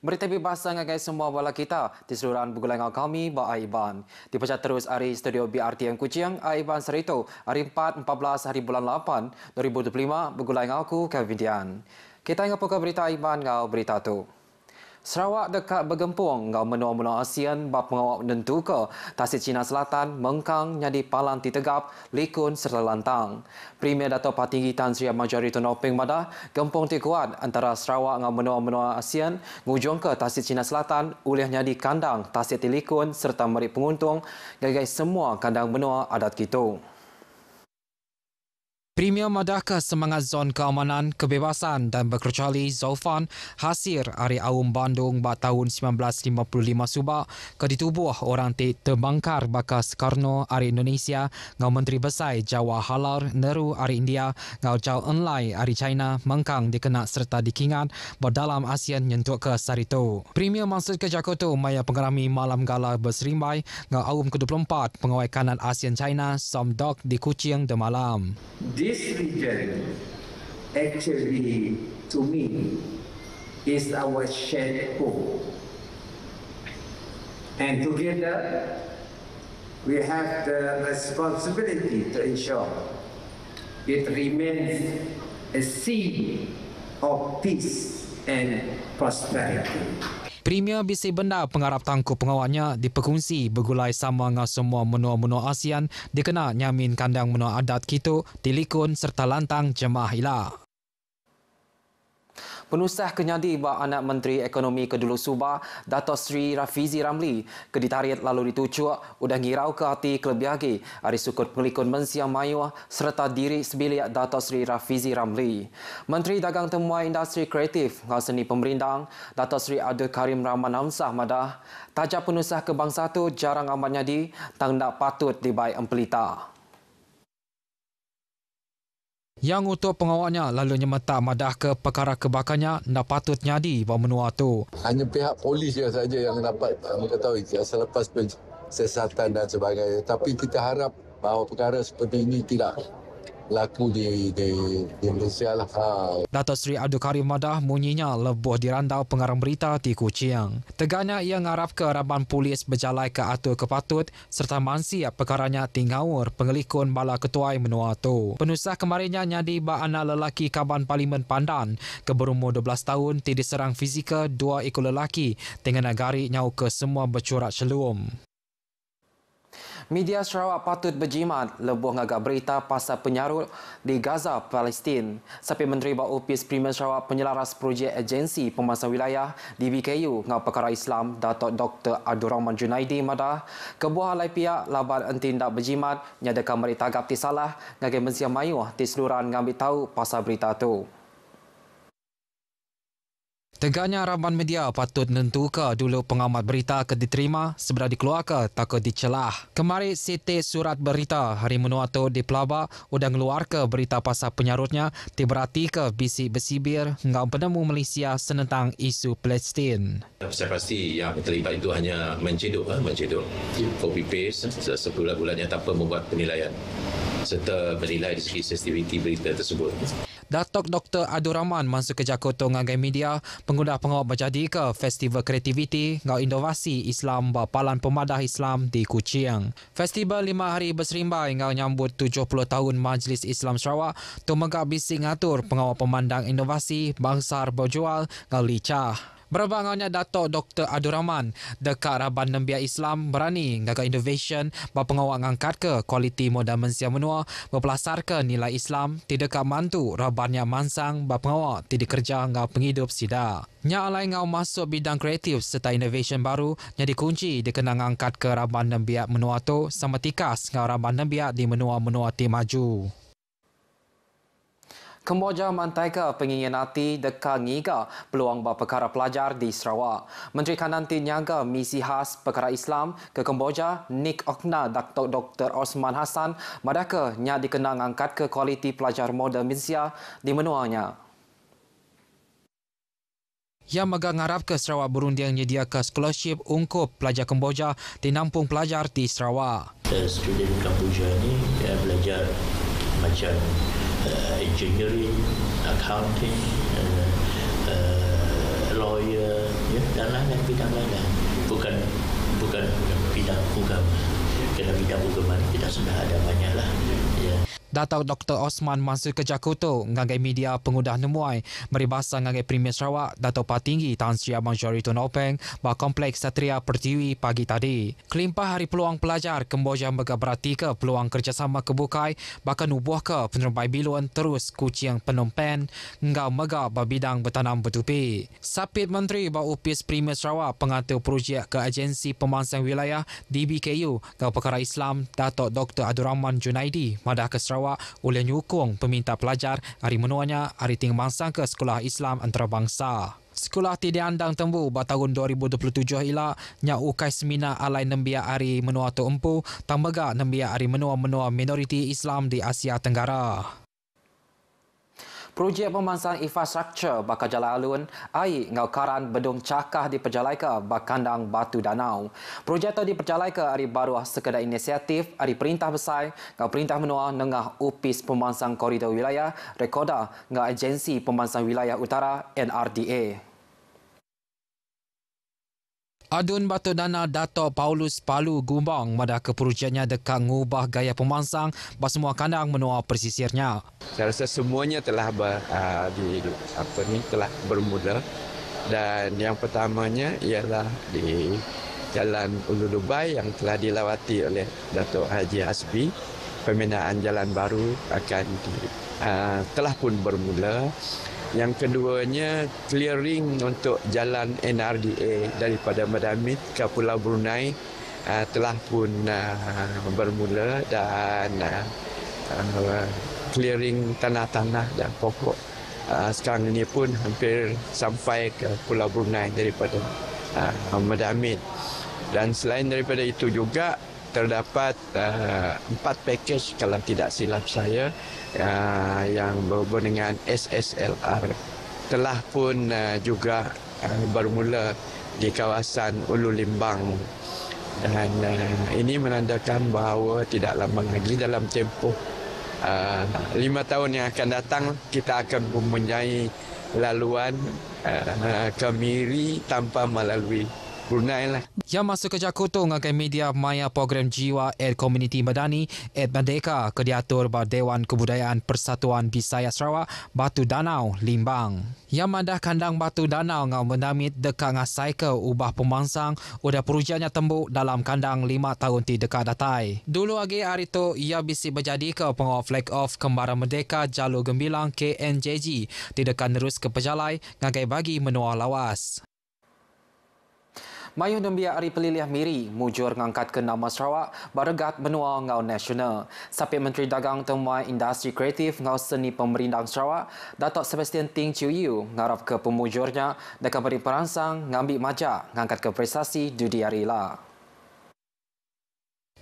Berita bebas ngagai semua bala kita di seluruh bergulangan kami ba Aiban. Dibaca terus hari studio BRTM Kuching Aiban Serito hari 14 hari bulan 8 2025 bergulangan aku Kevin Dian. Kita ingat pokok berita Aiban ngau berita tu. Sarawak dekat bergempung ngau menua-menua ASEAN bab pengawal menentu ke Tasik China Selatan, Mengkang, Nyadi Palang Titegap, Likun serta Lantang. Premier Dato' Patinggi Tan Sri Amajari Tunoping Madah, gempung kuat antara Sarawak ngau menua-menua ASEAN ngujung ke Tasik China Selatan oleh Nyadi Kandang, Tasik Tilikun serta Merik Penguntung gagai semua kandang benua adat kita. Premier Madahkah semangat zon keamanan, kebebasan dan berkecuali Zulfan hasil hari Awam Bandung pada tahun 1955 subak ke ditubuh orang terbangkar bakas Soekarno hari Indonesia ngau Menteri Besar Jawa Halal Nehru hari India ngau Zhou Enlai hari China Mengkang dikena serta dikingat berdalam ASEAN nyentuk ke Sarito. Premier maksud ke Jakarta maya pengerami malam gala berserimbai ngau Awam ke-24 pengawal kanan ASEAN China Somdok di Kuching de malam. This region actually, to me, is our shared home. And together, we have the responsibility to ensure it remains a scene of peace and prosperity. Premier bisi benda pengharap tangkup pengawalnya diperkongsi bergulai sama dengan semua menua-menua ASEAN dikena nyamin kandang menua adat kita, Tilikun serta Lantang Jemaah Ilah. Penusah kenyadi bak anak Menteri Ekonomi Kedulu Subah, Dato' Sri Rafizi Ramli, keditarit lalu ditucuk, udah ngirau ke hati kelebihan hari sukut pengelikun mensiang mayu serta diri sebilik Dato' Sri Rafizi Ramli. Menteri Dagang Temuai Industri Kreatif ngau seni pemerintah, Dato' Sri Abdul Karim Rahman Hamzah Madah, tajak penusah kebangsa tu jarang amat nyadi, tang tak patut dibaik empelita. Yang untuk pengawalnya lalunya metak madah ke perkara kebakannya nak patut nyadi bahawa menua tu. Hanya pihak polis saja yang dapat mengetahui selepas siasatan dan sebagainya. Tapi kita harap bahawa perkara seperti ini tidak laku di Malaysia lah. Dato' Sri Abdul Karim Madah munyinya lebuh dirandau pengarang berita di Kuching. Teganya ia ngarap ke Raban Polis berjalai ke atur kepatut serta mansi perkaranya tinggaur pengelikun bala ketuai menua tu. Penusah kemarinnya nyadi ba anak lelaki Kaban Parlimen Pandan ke berumur 12 tahun diserang fizikal 2 ekor lelaki dengan negari nyau ke semua bercorak celum. Media Sarawak patut berjimat lebuh ngagak berita pasal penyarut di Gaza, Palestin. Sampai Menteri Bak Opis Premier Sarawak penyelaras projek agensi pemasaran wilayah DBKU ngau perkara Islam Dato' Dr. Abdul Rahman Junaidi Madah kebuah alai pihak laban entin dak berjimat nyadakan mereka tagap ti salah ngagai mensiang mayu ti seluruhan ngambil tahu pasal berita tu. Tegaknya Raban Media patut nentuka dulu pengamat berita ke diterima sebelum dikeluarkan takut dicelah. Kemarin siti surat berita hari menua tu di Pelaba udah ngeluarkan berita pasal penyarutnya berarti ke bisik bersibir ngau penemu Malaysia senentang isu Palestin. Saya pasti yang terlibat itu hanya menceduk, copy paste sebulan-bulannya tanpa membuat penilaian serta menilai dari segi sensitiviti berita tersebut. Datuk Dr. Abdul Rahman masuk ke Jakarta ngagai media pengguna pengawal berjadi ke Festival Kreativiti ngau inovasi Islam Bapalan Pemadah Islam di Kuching. Festival 5 hari berserimbai ngau nyambut 70 tahun Majlis Islam Sarawak tu megak bising ngatur pengawal pemandang inovasi bangsa berjual ngau licah. Berbangannya Dato' Dr. Abdul Rahman dekat Raban Nembia Islam berani ngagai innovation berpengawal ngangkat ke kualiti modal mensia menua berpelasar ke nilai Islam tidak mantu Rabannya mansang berpengawal tidak kerja ngau penghidup sida. Nya alai ngau masuk bidang kreatif serta innovation baru yang dikunci dikenang angkat ke Raban Nembia menua tu sama tikas ngau Raban Nembia di menua-menua ti maju. Kemboja mantaika penginginati dekat ngiga peluang perkara pelajar di Sarawak. Menteri Kananti Nyaga misi khas perkara Islam ke Kemboja, Nick Okna Dato' Dr. Osman Hassan madaka nya dikenang angkat ke kualiti pelajar modal Malaysia di menuanya. Yang megang harap ke Sarawak berunding menyediakan scholarship ungkup pelajar Kemboja dinampung pelajar di Sarawak. Student Kamboja ni belajar macam engineering, accounting, lawyer, ya, dan lain bidang lain. Bukan bidang agama. Kerana bidang agama ni kita sudah ada banyak lah. Ya. Datuk Dr. Osman Mansur Kejakuto ngagai media pengudah nemuai meribasa ngagai Premier Sarawak Datuk Patinggi Tan Sri Abang Syari Tun Openg bah Kompleks Satria Pertiwi pagi tadi. Kelimpah hari peluang pelajar Kemboja mega berarti ke peluang kerjasama kebukai bahkan ubuh ke penerbai bilun terus kucing Phnom Penh ngau mega bah bidang bertanam bertupi. Sapit Menteri bah Upis Premier Sarawak pengatur projek ke Agensi Pemansang Wilayah DBKU ngau perkara Islam Datuk Dr. Abdul Rahman Junaidi madah ke Sarawak oleh nyukung peminta pelajar hari menuanya hari tingmansang ke Sekolah Islam Antarabangsa. Sekolah Tidak Andang Tembu pada tahun 2027 ila nya ukai semina alai nembia hari menua tu empu tambega nembia hari menua minoriti Islam di Asia Tenggara. Projek pemansang infrastruktur bakal jalan alun air ngau karan bedung cakah diperjalaika bakandang Batu Danau. Projek itu diperjalaika hari baru sekadar inisiatif hari perintah besar ngau perintah menua nengah Upis Pemansang Koridor Wilayah Rekoda ngau Agensi Pemansang Wilayah Utara NRDA. Adun Batu Dana Dato' Paulus Palu Gumbang madah ke projeknya dekat ngubah gaya pemansang bah semua kandang menua persisirnya. Saya rasa semuanya telah telah bermula dan yang pertamanya ialah di Jalan Ulu Lubai yang telah dilawati oleh Datuk Haji Hasbi. Pembinaan jalan baru telah pun bermula. Yang keduanya, clearing untuk jalan NRDA daripada Madamit ke Pulau Brunei telah pun bermula dan clearing tanah-tanah dan pokok sekarang ini pun hampir sampai ke Pulau Brunei daripada Madamit. Dan selain daripada itu juga terdapat 4 pakej kalau tidak silap saya yang berhubung dengan SSLR telah pun juga bermula di kawasan Ulu Limbang dan ini menandakan bahawa tidak lama lagi dalam tempoh 5 tahun yang akan datang kita akan mempunyai laluan ke Miri tanpa melalui Brunei lah. Yang masuk ke Jakarta ngagai media maya program jiwa Komuniti Madani Merdeka ke diatur bah Dewan Kebudayaan Persatuan Bisaya Sarawak Batu Danau Limbang. Yang madah kandang Batu Danau ngau mendamit dekat ngasai ke ubah pemansang udah perujaknya tembuk dalam kandang 5 tahun ti dekat datai. Dulu lagi hari tu ia bisi berjadi ke pengawal flag off Kembaran Merdeka Jalur Gembilang KNJG ti dekat nerus ke pejalai ngagai bagi menua lawas. Mayuh nembia hari peliliah Miri mujur ngangkat ke nama Sarawak baregat benua ngau nasional. Sapit Menteri Dagang Temuan Industri Kreatif ngau Seni Pemerintah Sarawak Datuk Sebastian Ting Chiu Yiu ngarap ke pemujurnya dekat beri perangsang ngambil majak ngangkat ke prestasi Dudi Arila.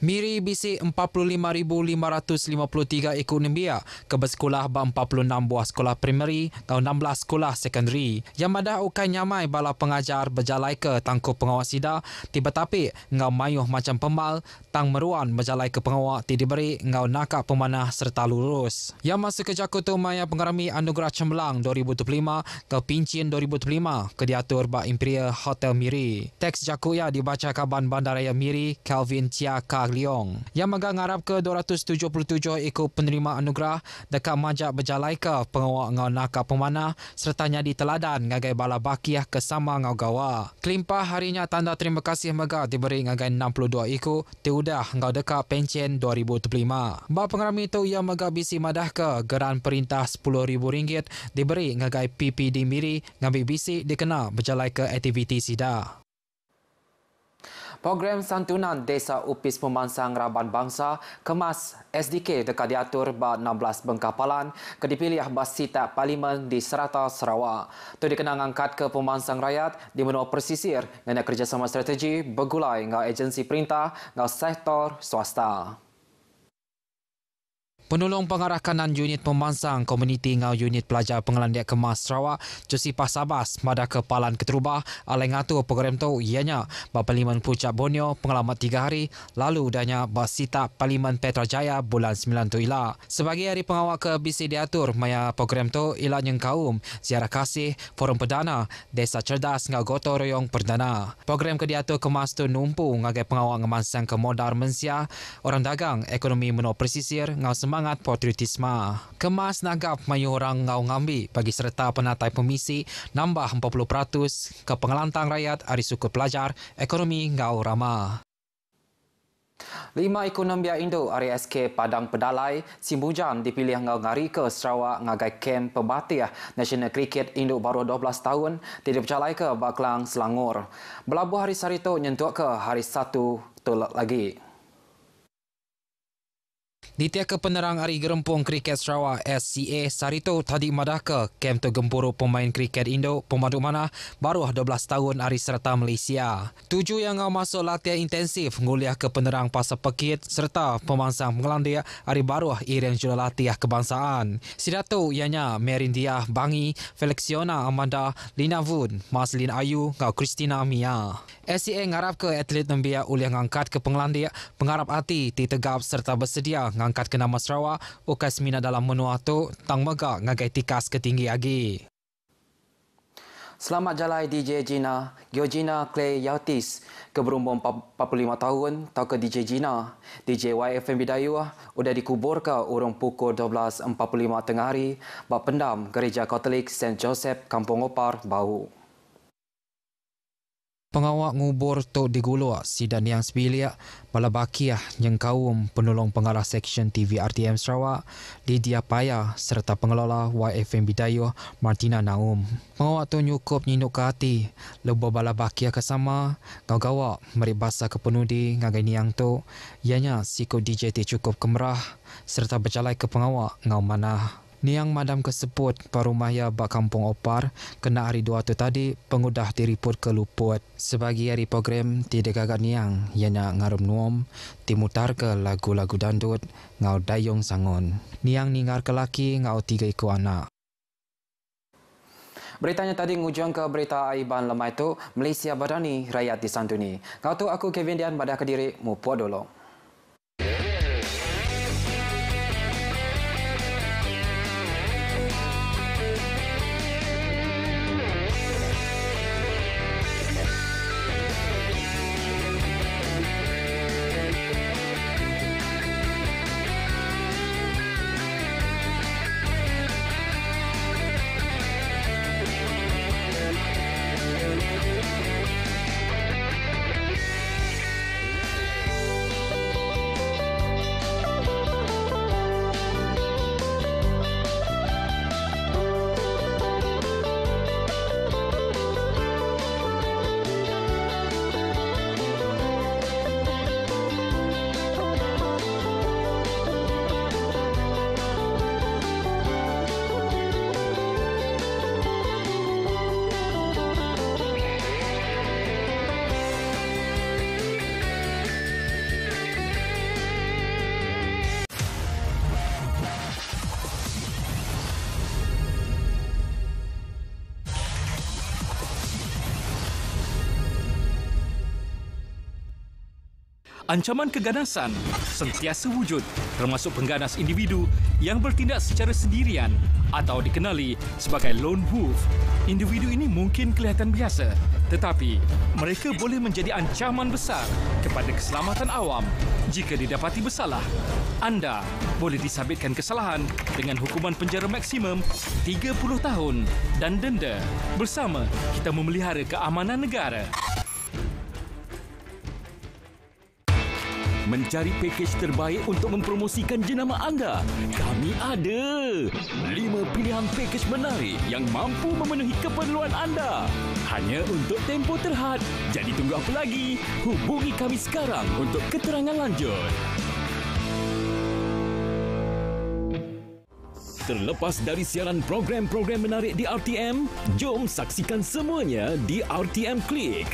Miri bisi 45,553 ekor nembia ke bersekolah ba 46 buah sekolah primary dan 16 sekolah sekondari. Yang madah ukai nyamai bala pengajar berjalai ke tangkup pengawal sida tiba tapi ngau mayuh macam pemal tang meruan berjalai ke pengawal ti diberi ngau nakak pemanah serta lurus. Yang masuk ke Jakarta Maya Pengarami Anugerah Cemerlang 2025 ke Pincin 2025 ke diatur ba Imperial Hotel Miri. Teks Jakuya dibaca Kaban Bandaraya Miri Calvin Chia Leong. Yang megang ngarap ke 277 ekor penerima anugerah dekat majak berjalai ke pengawal ngau nakak pemanah serta nyadi teladan ngagai bala bakiah kesama ngau gawa. Kelimpah harinya tanda terima kasih mega diberi ngagai 62 ekor tiudah ngau dekat pencen 2025. Ba pengarami itu ia mega bisi madah ke geran perintah RM10,000 diberi ngagai PPD Miri ngambil bisi dikena berjalai ke aktiviti sida. Program santunan Desa Upis Pemansang Raban Bangsa kemas SDK dekat diatur ba 16 bengkapalan ke dipilih basita Parlimen di Serata Sarawak. Tu dikenang angkat ke pemansang rakyat di benua persisir dengan kerjasama strategi bergulai dengan agensi perintah dengan sektor swasta. Penolong pengarah kanan unit pemansang komuniti ngau unit pelajar pengelandiak kemas Sarawak, Josipah Sabas, madah kepalan keterubah alai ngatur program tu ianya Parlimen Puncak Borneo pengalaman 3 hari lalu danya basita Parlimen Petrajaya bulan 9 tu ila. Sebagai hari pengawal ke BC diatur maya program tu ila yang kaum ziarah kasih forum perdana desa cerdas ngau gotong royong perdana. Program ke diatur kemas tu numpu ngagai pengawal ngemansang ke modal mensia orang dagang ekonomi menua pesisir ngau semangat patriotisme. Kemas nagap mayu orang ngau ngambi bagi serta penatai pemisi nambah 40% ke pengelantang rakyat hari suku pelajar ekonomi ngau ramah. 5 ekonom biak Indo RSK Padang Pedalai Simbujan dipilih ngau ngari ke Sarawak ngagai kem pembatih National Cricket Indo baru 12 tahun tidak bercalai ke Baklang Selangor. Belabuh hari sarito nyentuk ke hari 1 tolak lagi. Ditiak ke penerang Hari Gerempung Kriket Sarawak SCA Sarito tadi madah ke kem tu gempuru pemain kriket Indo pemadu mana baru 12 tahun hari serta Malaysia. 7 yang ngau masuk latihan intensif nguliah ke penerang Pasar Pekit serta pemansang pengelandia hari baru iring jurulatih kebangsaan. Sidatu ianya Merindia Bangi, Felexiona Amanda, Lina Vun, Maslin Ayu, ngau Christina Mia. SCA ngarap ke atlet nembia uliah ngangkat ke pengelandia pengharap hati ditegap serta bersedia ngangkat ke nama Sarawak ukas minat dalam menua tu tang megak ngagai tikas ketinggi lagi. Selamat jalai DJ Gina, Georgina Clay Yautis ke berumpun 45 tahun tau ke DJ Gina. DJ YFM Bidayuh udah dikubur ke urung pukul 12.45 tengah hari bak pendam Gereja Katolik St. Joseph Kampung Opar Bau. Pengawak ngubur tu digulua sidan yang sebilia bala bakiah yang kaum penolong pengarah Seksyen TV RTM Sarawak Lydia Paya serta pengelola YFM Bidayuh Martina Naum. Pengawak tu nyukup nyinuk ke hati lebo bala bakiah kesama ngau-gawak meribasa ke penudi ngagai niang tu ianya sikut DJ ti cukup kemerah serta bercalai ke pengawak ngau manah. Niang madam kesebut parumahya bak Kampung Opar kena hari 2 tu tadi pengudah diriput ke luput. Sebagi hari program tidak gagak niang ianya ngarum nuom timutar ke lagu-lagu dandut ngau dayung sangon. Niang ningar ke laki ngau 3 ikut anak. Beritanya tadi ngujung ke berita aiban lemai tu Malaysia Badani rakyat disantuni. Ngau tu aku Kevin Dian badah ke diri mu puas dulu. Ancaman keganasan sentiasa wujud, termasuk pengganas individu yang bertindak secara sendirian atau dikenali sebagai lone wolf. Individu ini mungkin kelihatan biasa, tetapi mereka boleh menjadi ancaman besar kepada keselamatan awam jika didapati bersalah. Anda boleh disabitkan kesalahan dengan hukuman penjara maksimum 30 tahun dan denda. Bersama kita memelihara keamanan negara. Mencari pakej terbaik untuk mempromosikan jenama anda? Kami ada 5 pilihan pakej menarik yang mampu memenuhi keperluan anda. Hanya untuk tempoh terhad. Jadi tunggu apa lagi? Hubungi kami sekarang untuk keterangan lanjut. Terlepas dari siaran program-program menarik di RTM, jom saksikan semuanya di RTM Klik.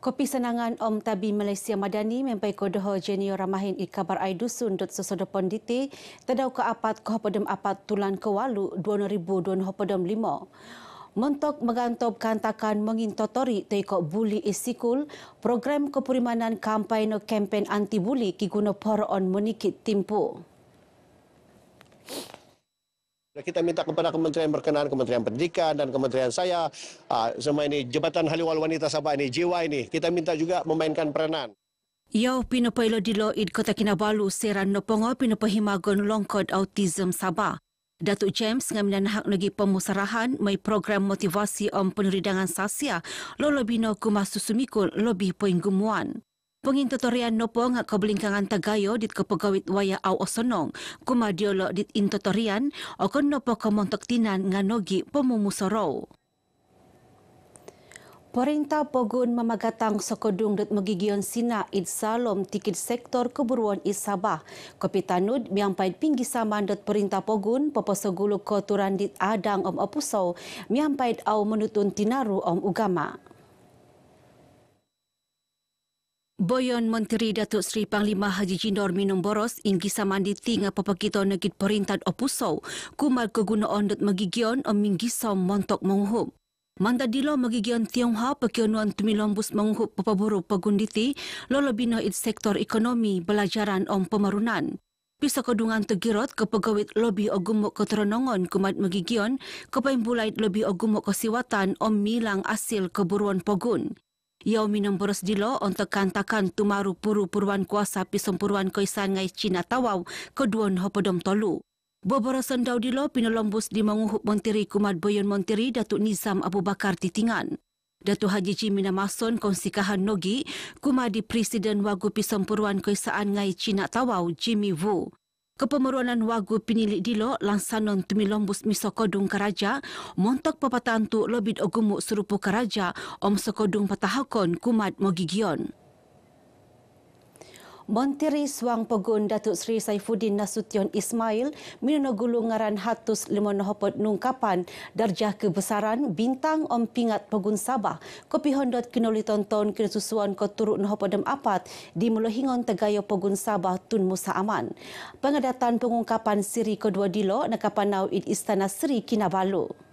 Kopi senangan Om Tabi Malaysia Madani mempai kodoh jenior ramahin ikabar ai dusun dot sesodopon dite tadau ke apat kohopodem apat tulan ke walu 2025. Montok mengantop kantakan mengintotori teikok buli isikul program kepurimanan kampanye kempen anti buli ki guna poron menikit timpu. Kita minta kepada kementerian berkenaan, Kementerian Pendidikan dan kementerian saya, semua ini Jabatan Haliwal Wanita Sabah ini, jiwa ini, kita minta juga memainkan peranan. Yau pinopailo dilo id Kota Kinabalu seran nopongo pinopahimagon longkod autism Sabah. Datuk James ngaminan hak negi pemusarahan mai program motivasi om peneridangan sasia lo lebino kumasusumikul lebih poin gumuan. Pengintotorian nopo ngak kebelingkangan tagayo dit kepegawit waya au osonong kuma diolo dit intotorian okon nopo kemontok tinan nganogi pemumusoro. Perintah Pogun memagatang sokodung dut megigion sina id salom tikit sektor keburuan is Sabah. Kopi tanud miampaid pinggi saman dut perintah Pogun poposogulu koturan dit adang om opusau miampaid au menutun tinaru om ugama. Boyon Menteri Datuk Seri Panglima Haji Jindor minum boros inggi samandi tinga papakito negit perintah opusau kumal kegunaan dut megigion om minggisau montok menguhup. Mandadilo magigion Tionghoa pekionuan tumilombus menguhup papaburu pagunditi lo lebino id sektor ekonomi belajaran om pemarunan. Pisa kodungan tegirot kepegawit lobi ogumuk keterenongon kumat magigion kepaimbulait lobi ogumuk kesiwatan om milang asil keburuan pogun. Yau minum boros dilo untuk kantakan tumaru puru puruan kuasa pisompuruan koisan ngai Cina tawau keduan hopodom tolu. Boborosan dau dilo pinolombus di menguhup Menteri Kumat Boyon Menteri Datuk Nizam Abu Bakar Titingan. Datuk Haji Jimina Mason konsikahan nogi kumadi Presiden Wagu pisompuruan koisaan ngai Cina tawau Jimmy Wu. Kepemeruanan wagu pinilik dilo langsanon tumilombus misokodung karaja montok papatan tu lobit ogumuk serupu karaja om sokodung patahakon kumat mogigion. Menteri Suang Pogun Datuk Seri Saifuddin Nasution Ismail minunogulu ngaran hatus limonohopot nungkapan darjah kebesaran bintang om pingat Pogun Sabah kopi hondot kinoli tonton kesusuan ko turut nohopodem apat di Muluhingon Tegayo Pogun Sabah Tun Musa Aman. Pengadatan pengungkapan siri kedua dilo nakapanau id Istana Seri Kinabalu.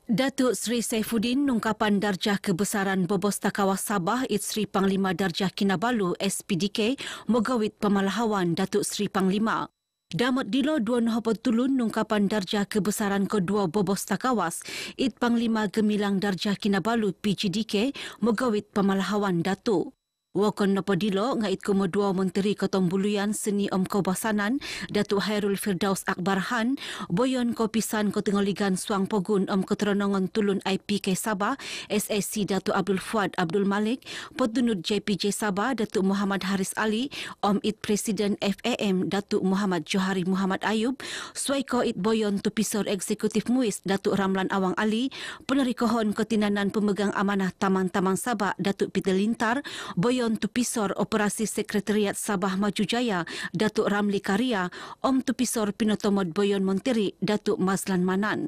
Datuk Seri Saifuddin nungkapan darjah kebesaran Bobos Takawa Sabah Id Seri Panglima Darjah Kinabalu SPDK Mogawit Pemalahawan Datuk Seri Panglima. Damat dilo 2.7 nungkapan darjah kebesaran kedua Bobos Takawas Id Panglima Gemilang Darjah Kinabalu PGDK Mogawit Pemalahawan Datuk. Wakon nopadilo ngait komodua Menteri Ketombuluyan Seni Om Kobasanan Datuk Hairul Firdaus Akbarhan boyon kopisan Kotengoligan Suang Pogun Om Keterenongan Tulun IPK Sabah SSC Datuk Abdul Fuad Abdul Malik Petunut JPJ Sabah Datuk Muhammad Haris Ali Om It Presiden FAM Datuk Muhammad Johari Muhammad Ayub Suaiko It boyon Tupisor Eksekutif MUIS Datuk Ramlan Awang Ali Penerikohon Ketinanan Pemegang Amanah Taman-Taman Sabah Datuk Peter Lintar boyon Tupisor Operasi Sekretariat Sabah Maju Jaya Datuk Ramli Karya Om Tupisor Pinotomod Boyon Menteri Datuk Mazlan Manan.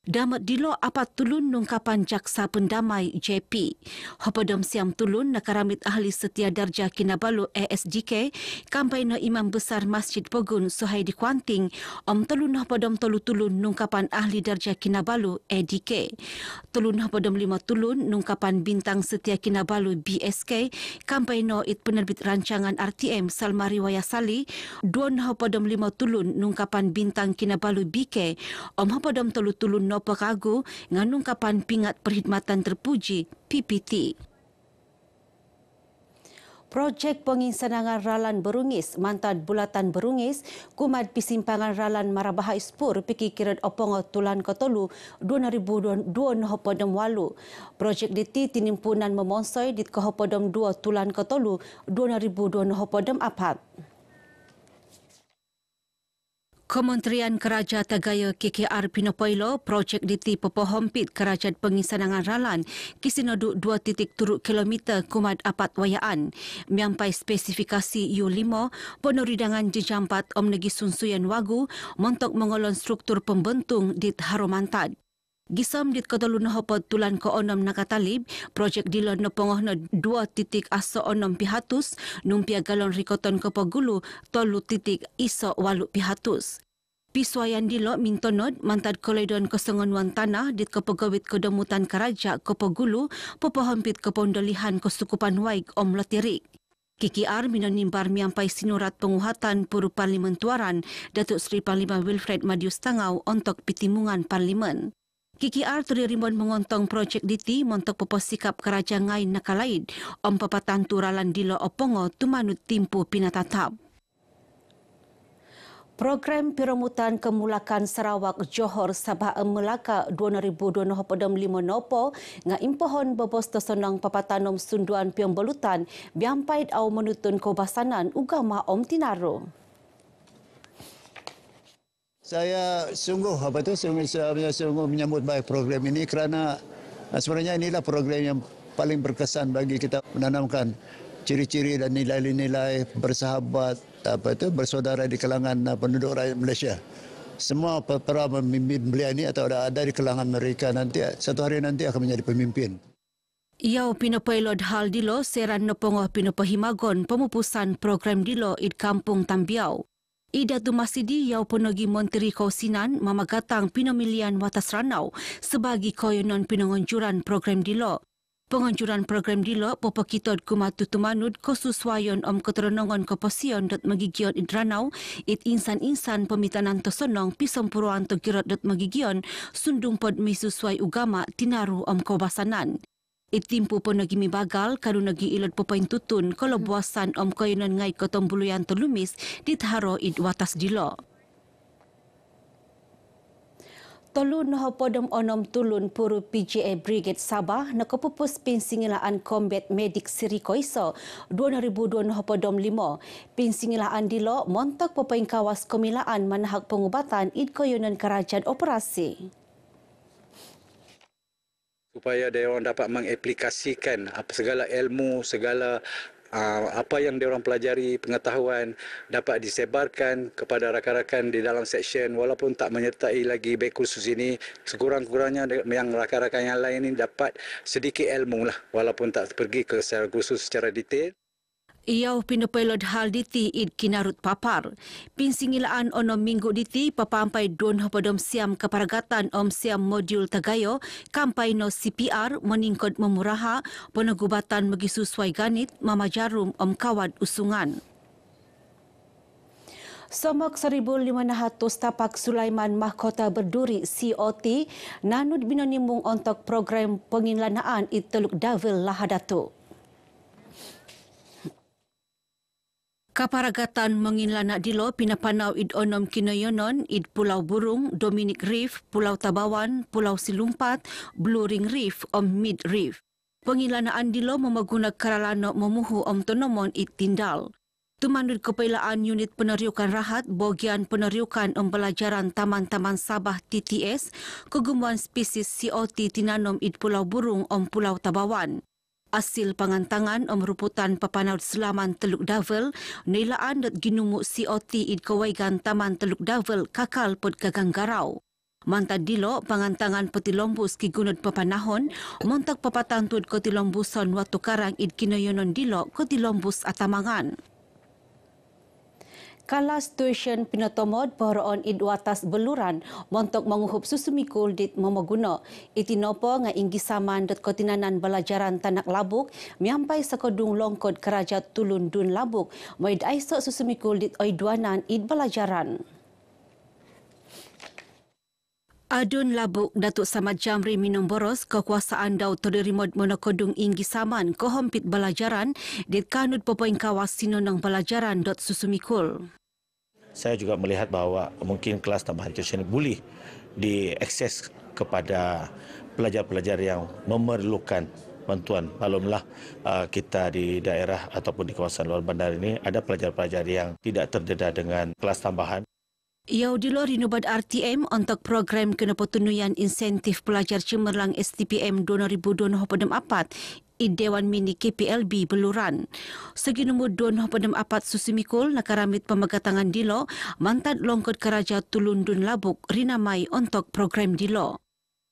Damat dilo apat tulun nungkapan Jaksa Pendamai JP. Hopadom siam tulun nakaramit ahli setia darjah Kinabalu ASDK kampanye Imam Besar Masjid Pogun Suhaidi Kuanting Om Telun hopadom tolu tulun nungkapan ahli darjah Kinabalu ADK. Telun hopadom 5 tulun nungkapan bintang setia Kinabalu BSK kampanye it penerbit rancangan RTM Salmari Wayasali. 2 hopadom 5 tulun nungkapan bintang Kinabalu BK Om hopadom tolu tulun Pekagu nganungkapan pingat perkhidmatan terpuji PPT. Projek penginsanangan Ralan Berungis, Mantad Bulatan Berungis, kumat pisimpangan Ralan Marabahai Spur, piki kirat opongo tulan kotolu 2002 hopodom walu. Projek diti tinimpunan memonsoi dit ke hopodom 2 tulan kotolu 2002 hopodom apat. Kementerian Keraja Tagaya KKR Pinopoilo projek DT Popohompit Kerajaan Pengisanangan Ralan kisinodu 2.3 km kumat apat wayaan miampai spesifikasi U5 peneridangan jejampat om negi sunsuyan wagu montok mengolon struktur pembentung dit Haromantad. Gisam dit kotolu nohopod tulan ko onom nakatalib, projek dilo no pongoh no 2.6 pihatus, numpia galon rikoton ko pagulu 3.8 pihatus. Piswayan dilo mintonod mantad koledon kesengonuan tanah dit ko pegawit kedomutan karaja ko pagulu, popohompit ke pondolihan ko sukupan waig om latirik. KKR minonimbar miampai sinurat penguhatan puru parlimentuaran Datuk Seri Panglima Wilfred Madius Tangau untuk pitimungan parlimen. KKR teririmon mengontong projek DT montok popo sikap kerajaan ngain nakalaid om papatan turalan dilo opongo tumanut timpu pinatatap. Program Piromutan Kemulakan Sarawak Johor Sabah Melaka 2025 nopo nga impohon bebos tosonong papatanom sunduan piong belutan biampait au menutun kebasanan ugama Om Tinaro. Saya sungguh menyambut baik program ini kerana sebenarnya inilah program yang paling berkesan bagi kita menanamkan ciri-ciri dan nilai-nilai bersahabat, bersaudara di kalangan penduduk rakyat Malaysia. Semua para pemimpin belia ini atau ada di kalangan mereka nanti satu hari nanti akan menjadi pemimpin. Iau pinopailod hal dilo seran nopongoh pinopahimagon pemupusan program dilo id Kampung Tambiau. Ida tu masidi iau ponogi Menteri Kausinan mamagatang pinomilian watas ranau sebagai koyonon pinongonjuran program dilo. Penganjuran program dilo popokitod kumatu tumanud kosuswayon om keterenongan koposion dot magigion idranau it insan-insan pemitanan tosonong pisompuruan togirot dot magigion sundung pod misuswai ugama tinaru om kobasanan. It timpu ponogimi bagal kadunagi ilod popain tutun kalau buasan om koyonon ngai kotombuluyan tolumis ditharo id watas dilo. Tolu nohopodom onom tulun puru PJA Brigade Sabah nakapupus pinsingilaan Combat Medic Siri Koiso 2025 pinsingilaan dilo montok popain kawas komilaan manahak pengubatan id koyonan kerajaan operasi. Supaya dia orang dapat mengaplikasikan segala ilmu, segala apa yang diorang pelajari, pengetahuan dapat disebarkan kepada rakan-rakan di dalam seksyen walaupun tak menyertai lagi beg khusus ini, sekurang-kurangnya yang rakan-rakan yang lain ini dapat sedikit ilmu lah walaupun tak pergi ke secara khusus secara detail. Iau pinopelod hal diti id kinarut papar. Pinsingilaan onom minggu diti papampai don hopodom siam keparagatan om siam modul tagayo kampai no CPR meningkod memuraha penegubatan megisuswai ganit mama jarum om kawad usungan. Somok 1,500 tapak Sulaiman Mahkota Berduri COT nanud binonimung untuk program penginlanaan id Teluk Davil Lahadatuk. Kaparagatan menginlana dilo pinapanau id onom kinoyonon id Pulau Burung, Dominic Reef, Pulau Tabawan, Pulau Silumpat, Blue Ring Reef om Mid Reef. Penginlanaan dilo memaguna karalano memuhu om tonomon id Tindal. Tumanud kepailaan unit peneriukan rahat bagian peneriukan pembelajaran Taman-Taman Sabah TTS kegumuan spesies COT tinanom id Pulau Burung om Pulau Tabawan. Asil pangantangan om ruputan papanaud selaman Teluk Davil nilaan dat ginumuk COT id kawaigan Taman Teluk Davil kakal pod gagang garau. Mantad dilo pangantangan petilombus ki gunut papanahon montak papatantud kotilombuson watu karang id kinoyonon dilo kotilombus atamangan. Kala stesen pinotomod pohon id watas beluran montok menguhup susumikul dit momoguna. Itinopo nga inggisaman dot kotinanan belajaran tanak labuk miampai sakodung longkod kerajat tulun dun labuk moid aiso susumikul dit oiduanan id belajaran. Adun Labuk Datuk Samad Jamri minum boros kekuasaan daud terderimod monokodung inggisaman kohompit belajaran dit kanut popoin kawas sinonang belajaran dot susumikul. Saya juga melihat bahawa mungkin kelas tambahan tuition boleh diakses kepada pelajar-pelajar yang memerlukan bantuan. Maklumlah kita di daerah ataupun di kawasan luar bandar ini ada pelajar-pelajar yang tidak terdedah dengan kelas tambahan. Iau dilo rinubad RTM untuk program kenepotunuyan insentif pelajar cemerlang STPM 2024 id Dewan Mini KPLB Beluran. Segi nombor 2.4 susumikul nakaramit pemagatangan dilo mantad longkod keraja tulun dun labuk rinamai untuk program dilo.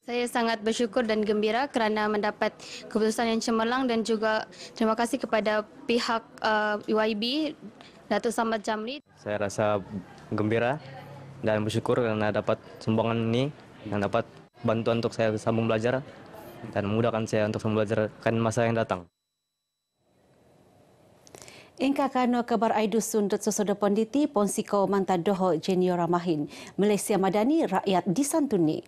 Saya sangat bersyukur dan gembira kerana mendapat keputusan yang cemerlang dan juga terima kasih kepada pihak UIB, Datuk Samad Jamli. Saya rasa gembira dan bersyukur kerana dapat sumbangan ini yang dapat bantuan untuk saya sambung belajar dan memudahkan saya untuk sambung belajar masa yang datang. Ingka kano kabar Aidusun Dut Susodo Ponditi Ponsiko Mantadoho Jeniora Mahin Malaysia Madani rakyat disantuni.